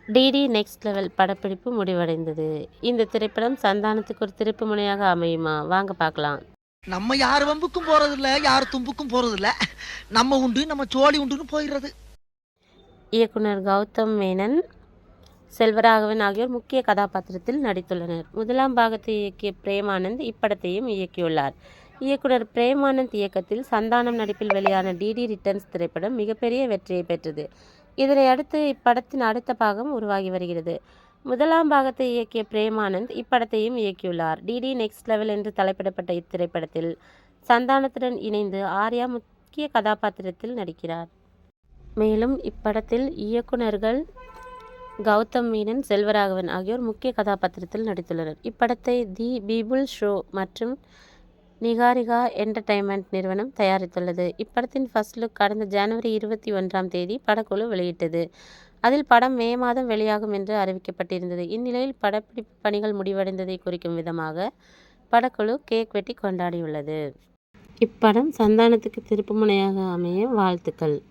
DD next level படப்பிடிப்பு முடிவடைந்தது. இந்த திரைப்படம் சந்தானத்துக்கு ஒரு திருப்பு முனையாக அமையுமா? வாங்க பார்க்கலாம். நம்ம யார் வம்புக்கும் போறதில்ல, யார் தும்புக்கும் போறதில்ல. நம்ம உண்டு, நம்ம சோழி உண்டுன்னு போயிடுறது. இயக்குனர் கௌதம் மேனன், செல்வராகவன் ஆகியோர் முக்கிய கதாபாத்திரத்தில் நடித்துள்ளனர். முதலாம் பாகத்தை இயக்கிய பிரேமானந்த் இப்படத்தையும் இயக்கியுள்ளார். இயக்குனர் பிரேமானந்த் இயக்கத்தில் சந்தானம் நடிப்பில் வெளியான டிடி ரிட்டர்ன்ஸ் திரைப்படம் மிகப்பெரிய வெற்றியை பெற்றது. இதனை அடுத்து இப்படத்தின் அடுத்த பாகம் உருவாகி வருகிறது. முதலாம் பாகத்தை இயக்கிய பிரேமானந்த் இப்படத்தையும் இயக்கியுள்ளார். டிடி நெக்ஸ்ட் லெவல் என்று தலைப்பிடப்பட்ட இத்திரைப்படத்தில் சந்தானத்துடன் இணைந்து ஆர்யா முக்கிய கதாபாத்திரத்தில் நடிக்கிறார். மேலும் இப்படத்தில் இயக்குனர்கள் கௌதம் மீனன், செல்வராகவன் ஆகியோர் முக்கிய கதாபாத்திரத்தில் நடித்துள்ளனர். இப்படத்தை தி பீபிள் ஷோ மற்றும் நிகாரிகா என்டர்டைன்மெண்ட் நிறுவனம் தயாரித்துள்ளது. இப்படத்தின் ஃபர்ஸ்ட் லுக் கடந்த ஜனவரி 21ஆம் தேதி படக்குழு வெளியிட்டது. அதில் படம் மே மாதம் வெளியாகும் என்று அறிவிக்கப்பட்டிருந்தது. இந்நிலையில் படப்பிடிப்பு பணிகள் முடிவடைந்ததை குறிக்கும் விதமாக படக்குழு கேக் வெட்டி கொண்டாடியுள்ளது. இப்படம் சந்தானத்துக்கு திருப்புமுனையாக அமைய வாழ்த்துக்கள்.